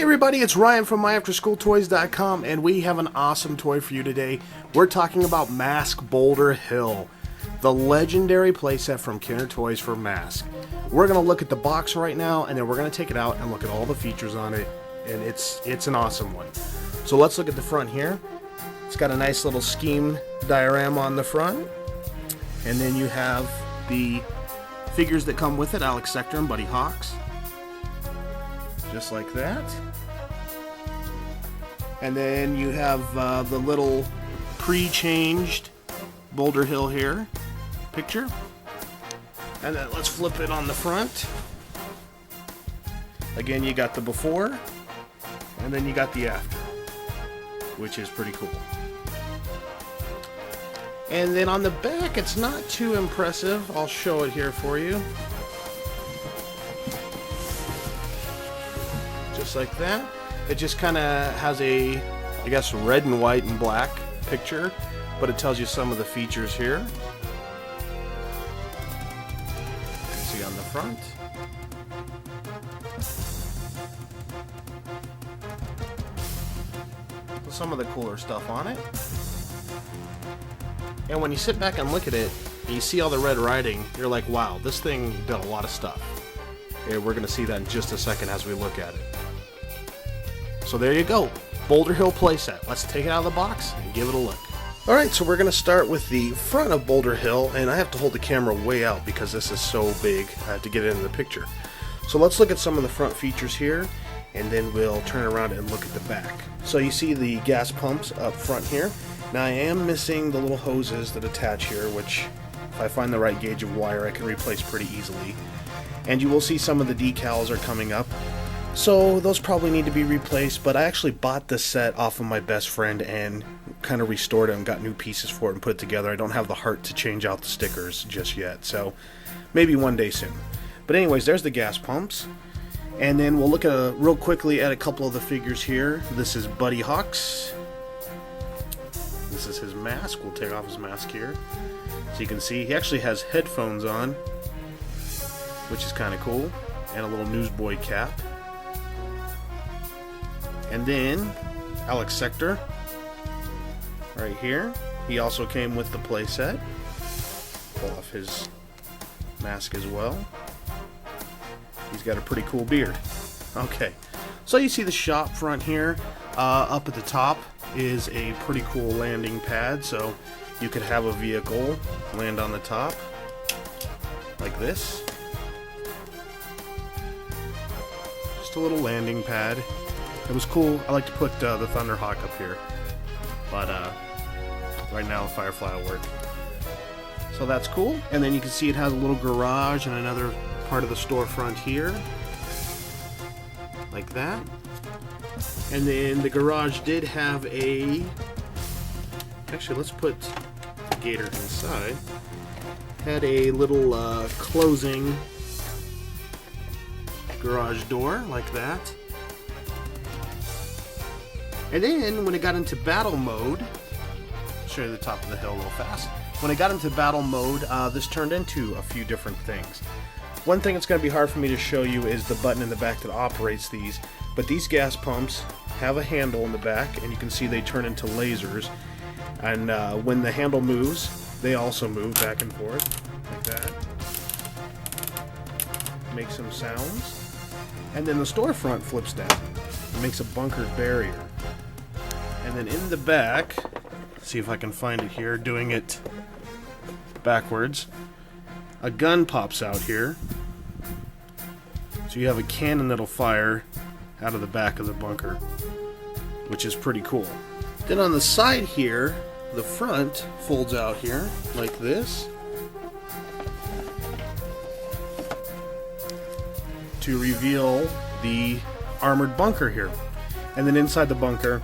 Hey everybody, it's Ryan from myafterschooltoys.com, and we have an awesome toy for you today. We're talking about M.a.s.k. Boulder Hill, the legendary playset from Kinder Toys for M.a.s.k. We're going to look at the box right now, and then we're going to take it out and look at all the features on it, and it's an awesome one. So let's look at the front here. It's got a nice little scheme diorama on the front, and then you have the figures that come with it, M.a.s.k and Buddy Hawks. Just like that. And then you have the little pre-changed Boulder Hill here picture. And then let's flip it on the front. Again, you got the before, and then you got the after, which is pretty cool. And then on the back, it's not too impressive. I'll show it here for you. Just like that. It just kind of has a, I guess, red and white and black picture, but it tells you some of the features here. You can see on the front. Some of the cooler stuff on it. And when you sit back and look at it, and you see all the red writing, you're like, wow, this thing did a lot of stuff. And we're going to see that in just a second as we look at it. So there you go, Boulder Hill playset. Let's take it out of the box and give it a look. Alright, so we're going to start with the front of Boulder Hill, and I have to hold the camera way out because this is so big to get into the picture. So let's look at some of the front features here, and then we'll turn around and look at the back. So you see the gas pumps up front here. Now I am missing the little hoses that attach here, which if I find the right gauge of wire I can replace pretty easily. And you will see some of the decals are coming up. So those probably need to be replaced, but I actually bought this set off of my best friend and kind of restored it and got new pieces for it and put it together. I don't have the heart to change out the stickers just yet, so maybe one day soon. But anyways, there's the gas pumps. And then we'll look at real quickly at a couple of the figures here. This is Buddy Hawks. This is his mask. We'll take off his mask here. So you can see he actually has headphones on, which is kind of cool, and a little newsboy cap. And then M.a.s.k right here. He also came with the playset. Pull off his mask as well. He's got a pretty cool beard. Okay, so you see the shop front here. Up at the top is a pretty cool landing pad, so you could have a vehicle land on the top like this. Just a little landing pad. It was cool. I like to put the Thunderhawk up here, but right now the Firefly will work. So that's cool. And then you can see it has a little garage and another part of the storefront here, like that. And then the garage did have a, actually let's put the gator inside, had a little closing garage door like that. And then when it got into battle mode, I'll show you the top of the hill real fast. When it got into battle mode, this turned into a few different things. One thing that's going to be hard for me to show you is the button in the back that operates these. But these gas pumps have a handle in the back, and you can see they turn into lasers. And when the handle moves, they also move back and forth like that. Make some sounds. And then the storefront flips down. It makes a bunkered barrier. And then in the back, see if I can find it here, doing it backwards, a gun pops out here. So you have a cannon that'll fire out of the back of the bunker, which is pretty cool. Then on the side here, the front folds out here like this to reveal the armored bunker here. And then inside the bunker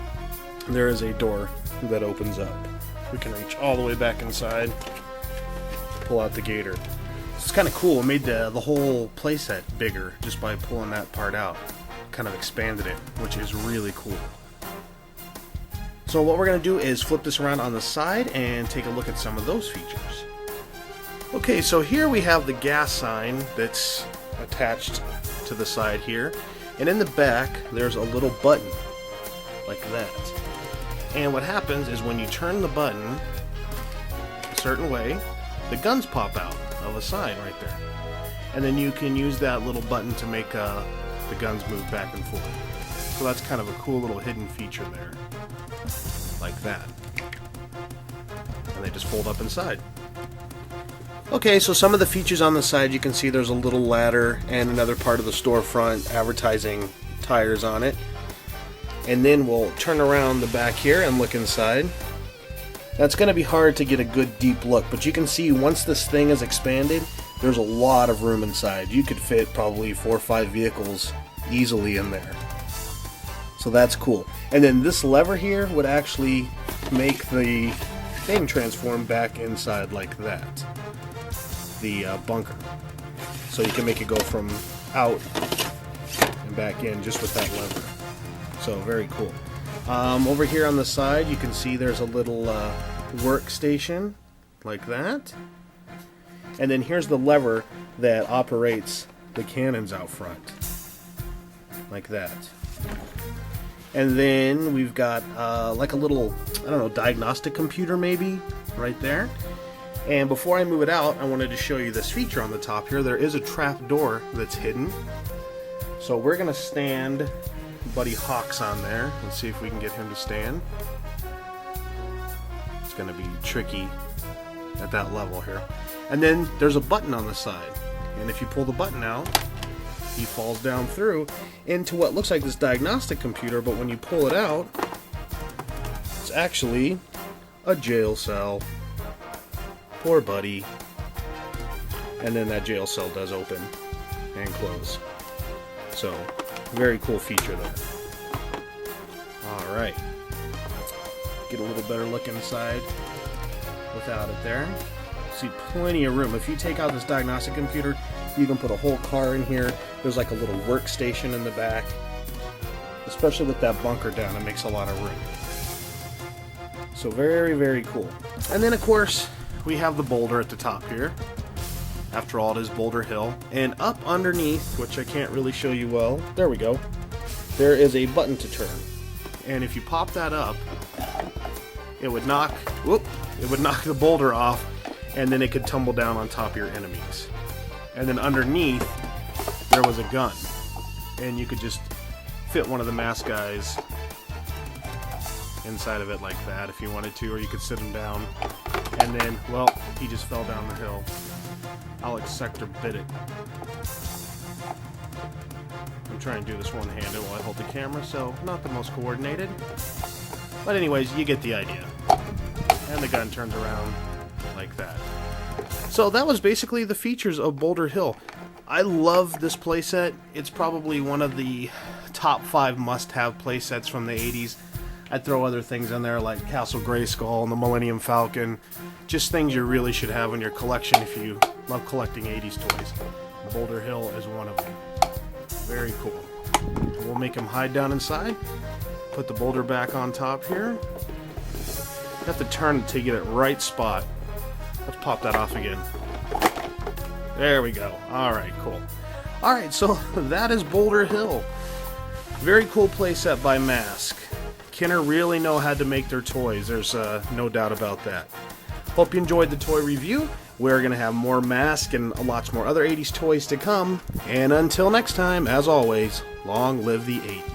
there is a door that opens up. We can reach all the way back inside, pull out the gator. It's kind of cool. It made the whole playset bigger just by pulling that part out. Kind of expanded it, which is really cool. So what we're going to do is flip this around on the side and take a look at some of those features. Okay, so here we have the gas sign that's attached to the side here. And in the back, there's a little button, like that. And what happens is when you turn the button a certain way, the guns pop out of the side right there. And then you can use that little button to make the guns move back and forth. So that's kind of a cool little hidden feature there, like that. And they just fold up inside. Okay, so some of the features on the side, you can see there's a little ladder and another part of the storefront advertising tires on it. And then we'll turn around the back here and look inside. Now it's going to be hard to get a good deep look, but you can see once this thing is expanded, there's a lot of room inside. You could fit probably 4 or 5 vehicles easily in there. So that's cool. And then this lever here would actually make the thing transform back inside like that. The bunker. So you can make it go from out and back in just with that lever. So very cool. Over here on the side you can see there's a little workstation like that. And then here's the lever that operates the cannons out front. Like that. And then we've got like a little, I don't know, diagnostic computer maybe right there. And before I move it out, I wanted to show you this feature on the top here. There is a trap door that's hidden. So we're going to stand Buddy Hawks on there and see if we can get him to stand. It's going to be tricky at that level here. And then there's a button on the side. And if you pull the button out, he falls down through into what looks like this diagnostic computer, but when you pull it out, it's actually a jail cell. Poor Buddy. And then that jail cell does open and close. So, very cool feature there. Alright. Get a little better look inside without it there. See plenty of room. If you take out this diagnostic computer, you can put a whole car in here. There's like a little workstation in the back. Especially with that bunker down, it makes a lot of room. So very, very cool. And then of course, we have the boulder at the top here. After all, it is Boulder Hill. And up underneath, which I can't really show you well, there we go, there is a button to turn. And if you pop that up, it would knock the boulder off, and then it could tumble down on top of your enemies. And then underneath, there was a gun. And you could just fit one of the M.a.s.k guys inside of it like that if you wanted to, or you could sit him down. And then, well, he just fell down the hill. Alex Sector bit it. I'm trying to do this one-handed while I hold the camera, so not the most coordinated. But anyways, you get the idea. And the gun turns around like that. So that was basically the features of Boulder Hill. I love this playset. It's probably one of the top 5 must-have playsets from the 80s. I'd throw other things in there like Castle Grayskull and the Millennium Falcon. Just things you really should have in your collection if you love collecting 80s toys. Boulder Hill is one of them. Very cool. We'll make him hide down inside. Put the boulder back on top here. You have to turn it to get it right spot. Let's pop that off again. There we go. Alright, cool. Alright, so that is Boulder Hill. Very cool playset by M.a.s.k. Kenner really know how to make their toys. There's no doubt about that. Hope you enjoyed the toy review. We're going to have more M.a.s.k and lots more other 80s toys to come. And until next time, as always, long live the 80s.